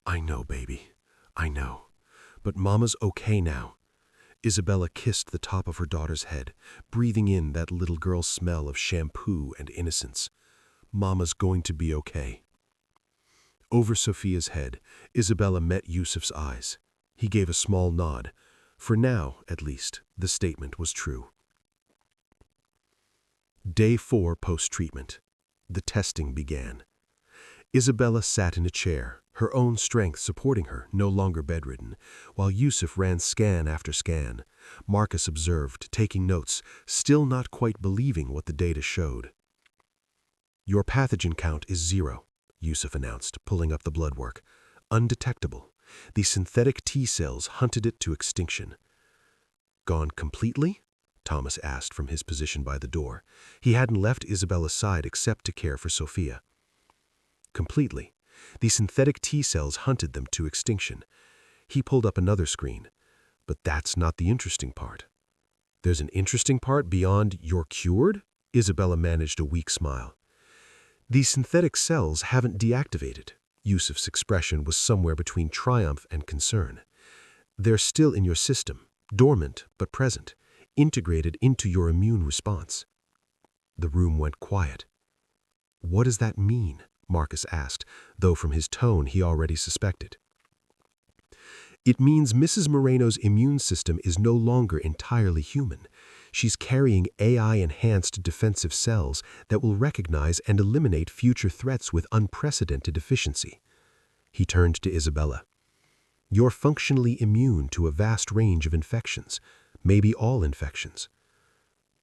"I know, baby. I know. But Mama's okay now." Isabella kissed the top of her daughter's head, breathing in that little girl's smell of shampoo and innocence. "Mama's going to be okay." Over Sophia's head, Isabella met Yusuf's eyes. He gave a small nod. For now, at least, the statement was true. Day 4 post-treatment. The testing began. Isabella sat in a chair, her own strength supporting her, no longer bedridden, while Yusuf ran scan after scan. Marcus observed, taking notes, still not quite believing what the data showed. "Your pathogen count is 0, Yusuf announced, pulling up the blood work. "Undetectable. The synthetic T cells hunted it to extinction." "Gone completely?" Thomas asked from his position by the door. He hadn't left Isabella's side except to care for Sophia. "Completely. The synthetic T cells hunted them to extinction." He pulled up another screen. "But that's not the interesting part." "There's an interesting part beyond you're cured?" Isabella managed a weak smile. "These synthetic cells haven't deactivated." Yusuf's expression was somewhere between triumph and concern. "They're still in your system, dormant but present, integrated into your immune response." The room went quiet. "What does that mean?" Marcus asked, though from his tone he already suspected. "It means Mrs. Moreno's immune system is no longer entirely human. She's carrying AI-enhanced defensive cells that will recognize and eliminate future threats with unprecedented efficiency." He turned to Isabella. "You're functionally immune to a vast range of infections, maybe all infections."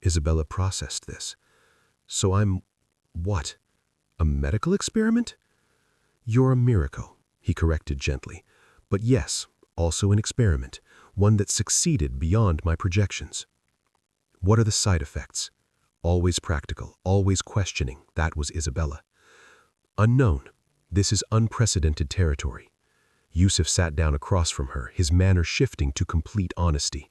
Isabella processed this. "So I'm... what? A medical experiment?" "You're a miracle," he corrected gently, But yes, also an experiment, one that succeeded beyond my projections. What are the side effects? Always practical, always questioning, that was Isabella. Unknown. This is unprecedented territory. Yusuf sat down across from her, his manner shifting to complete honesty.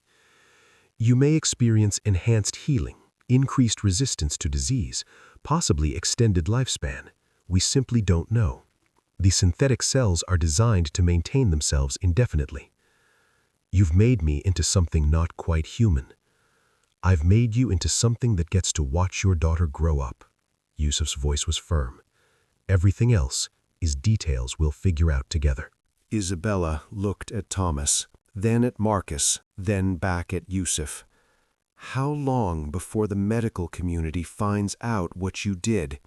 You may experience enhanced healing, increased resistance to disease, possibly extended lifespan. We simply don't know. The synthetic cells are designed to maintain themselves indefinitely. You've made me into something not quite human. I've made you into something that gets to watch your daughter grow up. Yusuf's voice was firm. Everything else is details we'll figure out together. Isabella looked at Thomas, then at Marcus, then back at Yusuf. How long before the medical community finds out what you did?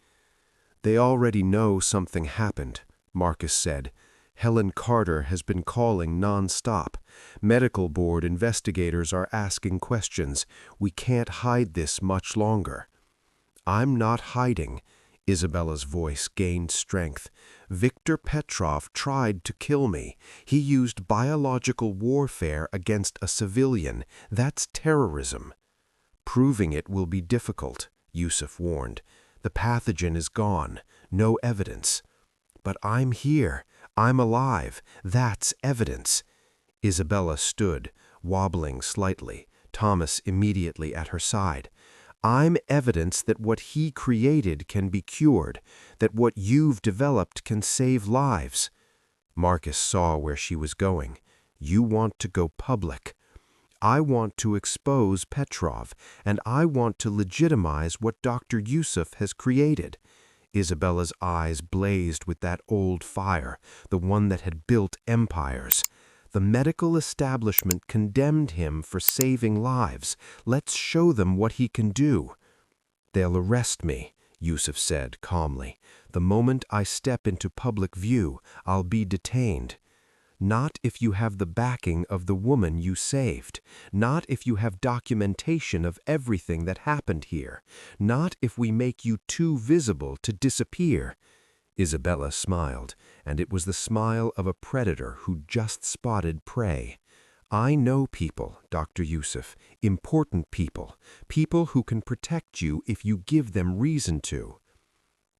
They already know something happened, Marcus said. Helen Carter has been calling non-stop. Medical board investigators are asking questions. We can't hide this much longer. I'm not hiding. Isabella's voice gained strength. Viktor Petrov tried to kill me. He used biological warfare against a civilian. That's terrorism. Proving it will be difficult, Yusuf warned. The pathogen is gone. No evidence. But I'm here. I'm alive. That's evidence. Isabella stood, wobbling slightly, Thomas immediately at her side. I'm evidence that what he created can be cured, that what you've developed can save lives. Marcus saw where she was going. You want to go public. I want to expose Petrov, and I want to legitimize what Dr. Yusuf has created. Isabella's eyes blazed with that old fire, the one that had built empires. The medical establishment condemned him for saving lives. Let's show them what he can do. They'll arrest me, Yusuf said calmly. The moment I step into public view, I'll be detained. Not if you have the backing of the woman you saved. Not if you have documentation of everything that happened here. Not if we make you too visible to disappear. Isabella smiled, and it was the smile of a predator who just spotted prey. I know people, Dr. Yusuf, important people, people who can protect you if you give them reason to.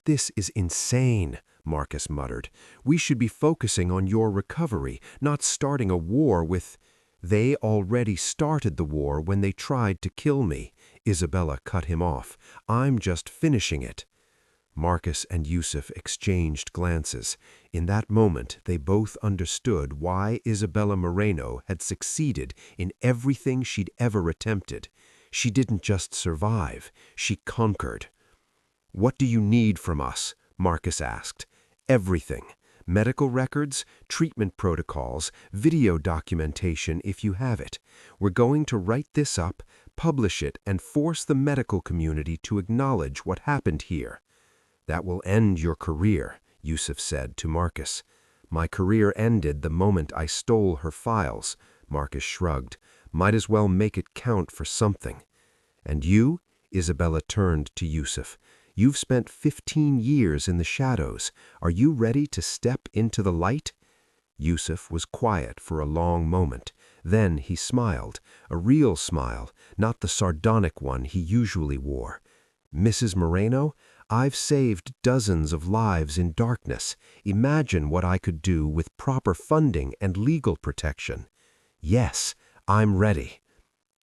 This is insane, Marcus muttered. We should be focusing on your recovery, not starting a war with... They already started the war when they tried to kill me. Isabella cut him off. I'm just finishing it. Marcus and Yusuf exchanged glances. In that moment, they both understood why Isabella Moreno had succeeded in everything she'd ever attempted. She didn't just survive, she conquered. What do you need from us? Marcus asked. Everything. Medical records, treatment protocols, video documentation if you have it. We're going to write this up, publish it, and force the medical community to acknowledge what happened here. That will end your career, Yusuf said to Marcus. My career ended the moment I stole her files, Marcus shrugged. Might as well make it count for something. And you? Isabella turned to Yusuf. You've spent 15 years in the shadows. Are you ready to step into the light? Yusuf was quiet for a long moment. Then he smiled, a real smile, not the sardonic one he usually wore. Mrs. Moreno, I've saved dozens of lives in darkness. Imagine what I could do with proper funding and legal protection. Yes, I'm ready.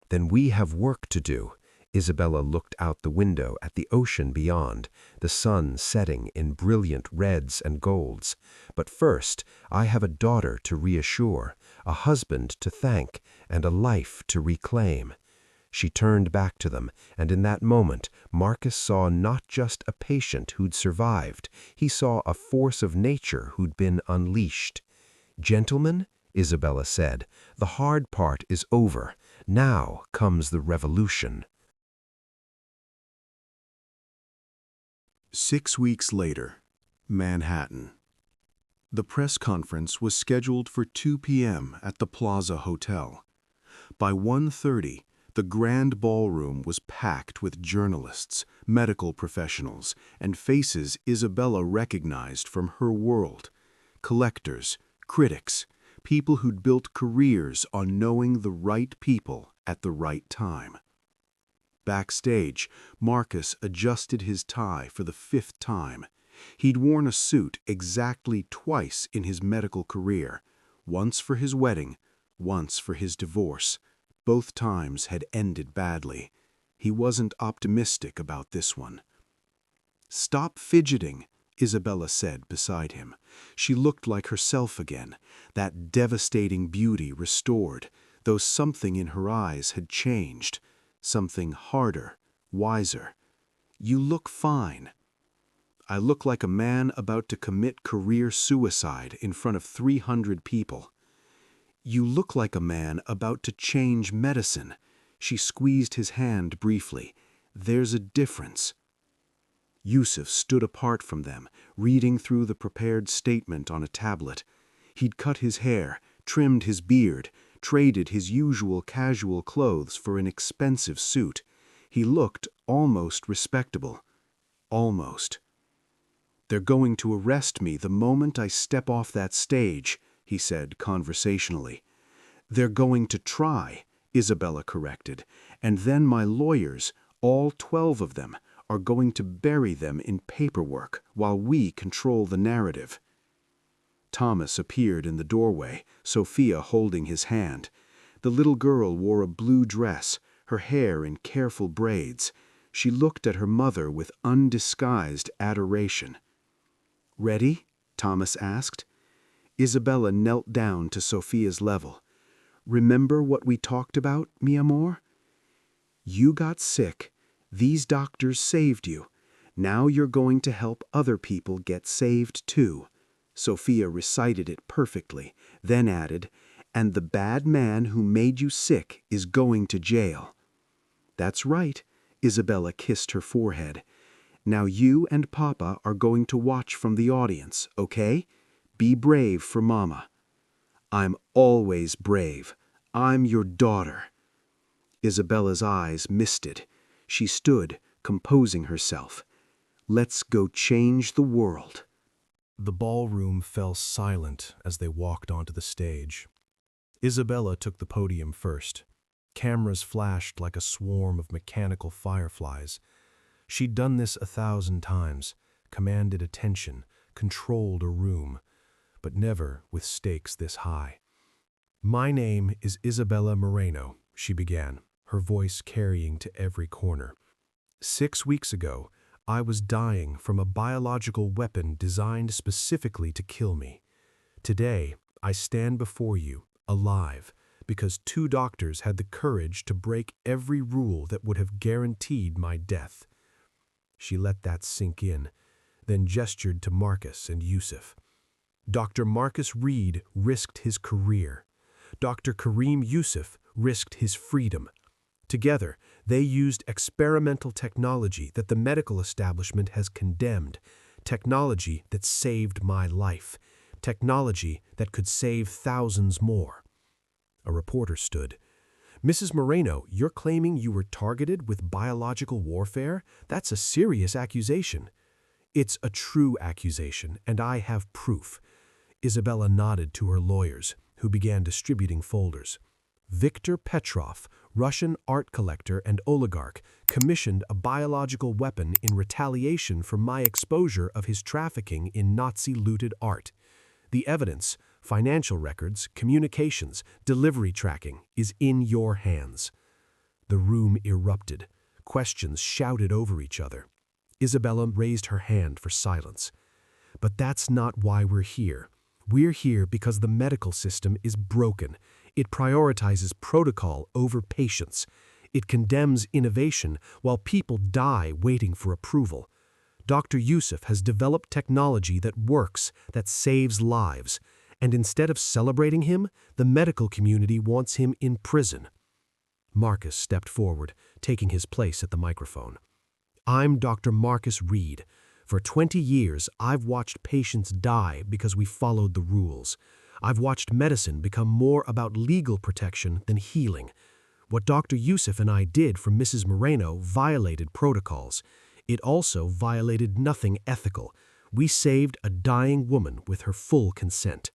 Then we have work to do. Isabella looked out the window at the ocean beyond, the sun setting in brilliant reds and golds. But first, I have a daughter to reassure, a husband to thank, and a life to reclaim. She turned back to them, and in that moment, Marcus saw not just a patient who'd survived, he saw a force of nature who'd been unleashed. Gentlemen, Isabella said, the hard part is over. Now comes the revolution. 6 weeks later, Manhattan. The press conference was scheduled for 2 p.m. at the Plaza Hotel. By 1:30, the grand ballroom was packed with journalists, medical professionals, and faces Isabella recognized from her world. Collectors, critics, people who'd built careers on knowing the right people at the right time. Backstage, Marcus adjusted his tie for the 5th time. He'd worn a suit exactly twice in his medical career, once for his wedding, once for his divorce. Both times had ended badly. He wasn't optimistic about this one. "Stop fidgeting," Isabella said beside him. She looked like herself again, that devastating beauty restored, though something in her eyes had changed, something harder, wiser. "You look fine." "I look like a man about to commit career suicide in front of 300 people. "You look like a man about to change medicine." She squeezed his hand briefly. "There's a difference." Yusuf stood apart from them, reading through the prepared statement on a tablet. He'd cut his hair, trimmed his beard, traded his usual casual clothes for an expensive suit. He looked almost respectable. Almost. "They're going to arrest me the moment I step off that stage," he said conversationally. "They're going to try," Isabella corrected, "and then my lawyers, all 12 of them, are going to bury them in paperwork while we control the narrative." Thomas appeared in the doorway, Sophia holding his hand. The little girl wore a blue dress, her hair in careful braids. She looked at her mother with undisguised adoration. "Ready?" Thomas asked. Isabella knelt down to Sophia's level. "Remember what we talked about, mi amor? You got sick. These doctors saved you. Now you're going to help other people get saved too." Sophia recited it perfectly, then added, "And the bad man who made you sick is going to jail." "That's right." Isabella kissed her forehead. "Now you and Papa are going to watch from the audience, okay? Be brave for Mama." "I'm always brave. I'm your daughter." Isabella's eyes misted. She stood, composing herself. "Let's go change the world." The ballroom fell silent as they walked onto the stage. Isabella took the podium first. Cameras flashed like a swarm of mechanical fireflies. She'd done this 1,000 times, commanded attention, controlled a room, but never with stakes this high. "My name is Isabella Moreno," she began, her voice carrying to every corner. "6 weeks ago, I was dying from a biological weapon designed specifically to kill me. Today, I stand before you, alive, because 2 doctors had the courage to break every rule that would have guaranteed my death." She let that sink in, then gestured to Marcus and Yusuf. Dr. Marcus Reid risked his career. Dr. Karim Yusuf risked his freedom. Together, they used experimental technology that the medical establishment has condemned, technology that saved my life, technology that could save thousands more. A reporter stood. "Mrs. Moreno, you're claiming you were targeted with biological warfare? That's a serious accusation." "It's a true accusation, and I have proof." Isabella nodded to her lawyers, who began distributing folders. "Viktor Petrov, Russian art collector and oligarch, commissioned a biological weapon in retaliation for my exposure of his trafficking in Nazi-looted art. The evidence, financial records, communications, delivery tracking, is in your hands." The room erupted. Questions shouted over each other. Isabella raised her hand for silence. "But that's not why we're here. We're here because the medical system is broken. It prioritizes protocol over patience. It condemns innovation while people die waiting for approval. Dr. Yusuf has developed technology that works, that saves lives. And instead of celebrating him, the medical community wants him in prison." Marcus stepped forward, taking his place at the microphone. "I'm Dr. Marcus Reid. For 20 years, I've watched patients die because we followed the rules. I've watched medicine become more about legal protection than healing. What Dr. Yusuf and I did for Mrs. Moreno violated protocols. It also violated nothing ethical. We saved a dying woman with her full consent."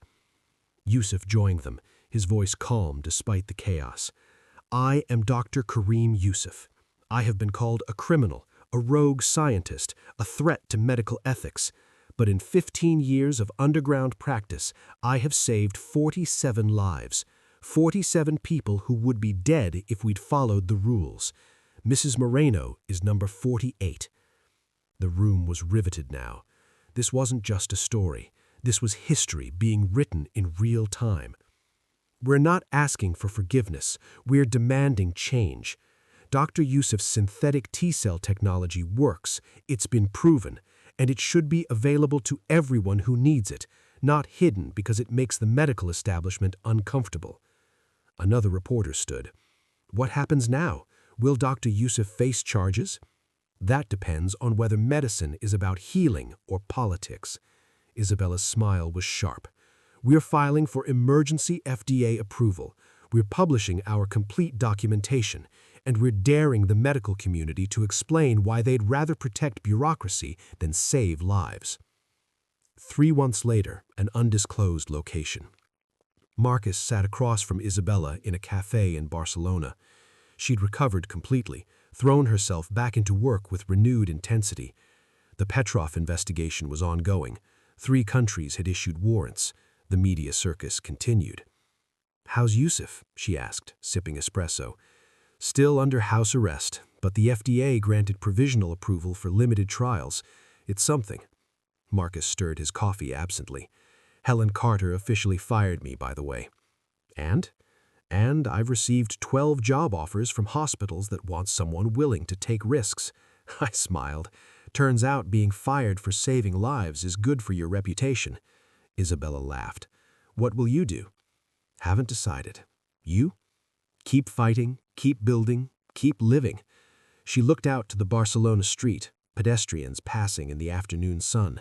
Yusuf joined them, his voice calm despite the chaos. "I am Dr. Karim Yusuf. I have been called a criminal, a rogue scientist, a threat to medical ethics. But in 15 years of underground practice, I have saved 47 lives. 47 people who would be dead if we'd followed the rules. Mrs. Moreno is number 48. The room was riveted now. This wasn't just a story. This was history being written in real time. We're not asking for forgiveness. We're demanding change. Dr. Yusuf's synthetic T-cell technology works. It's been proven, and it should be available to everyone who needs it, not hidden because it makes the medical establishment uncomfortable." Another reporter stood. "What happens now? Will Dr. Yusuf face charges?" "That depends on whether medicine is about healing or politics." Isabella's smile was sharp. "We're filing for emergency FDA approval. We're publishing our complete documentation, and we're daring the medical community to explain why they'd rather protect bureaucracy than save lives." 3 months later, an undisclosed location. Marcus sat across from Isabella in a cafe in Barcelona. She'd recovered completely, thrown herself back into work with renewed intensity. The Petrov investigation was ongoing. 3 countries had issued warrants. The media circus continued. "How's Yusuf?" she asked, sipping espresso. "Still under house arrest, but the FDA granted provisional approval for limited trials. It's something." Marcus stirred his coffee absently. "Helen Carter officially fired me, by the way. And I've received 12 job offers from hospitals that want someone willing to take risks." I smiled. "Turns out being fired for saving lives is good for your reputation." Isabella laughed. "What will you do?" "Haven't decided. You?" "Keep fighting, keep building, keep living." She looked out to the Barcelona street, pedestrians passing in the afternoon sun.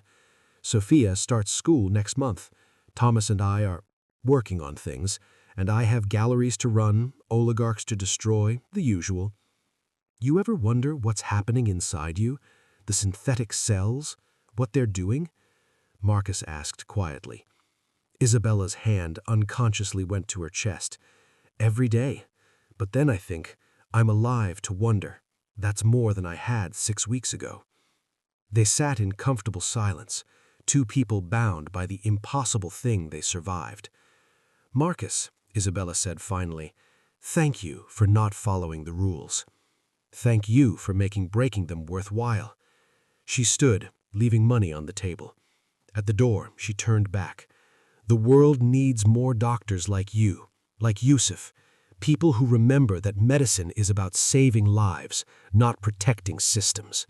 "Sophia starts school next month. Thomas and I are working on things, and I have galleries to run, oligarchs to destroy, the usual." "You ever wonder what's happening inside you? The synthetic cells? What they're doing?" Marcus asked quietly. Isabella's hand unconsciously went to her chest. "Every day. But then I think, I'm alive to wonder. That's more than I had 6 weeks ago." They sat in comfortable silence, 2 people bound by the impossible thing they survived. "Marcus," Isabella said finally, "thank you for not following the rules. Thank you for making breaking them worthwhile." She stood, leaving money on the table. At the door, she turned back. "The world needs more doctors like you, like Yusuf, people who remember that medicine is about saving lives, not protecting systems."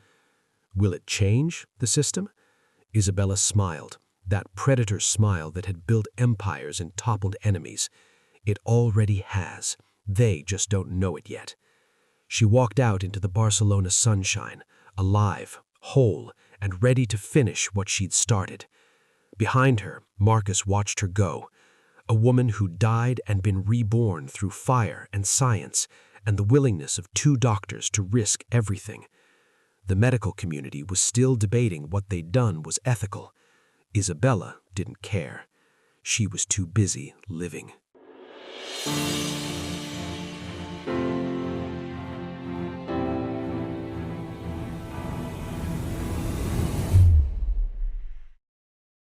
"Will it change, the system?" Isabella smiled, that predator smile that had built empires and toppled enemies. "It already has. They just don't know it yet." She walked out into the Barcelona sunshine, alive, whole, and ready to finish what she'd started. Behind her, Marcus watched her go, a woman who died and been reborn through fire and science and the willingness of 2 doctors to risk everything. The medical community was still debating what they'd done was ethical. Isabella didn't care. She was too busy living.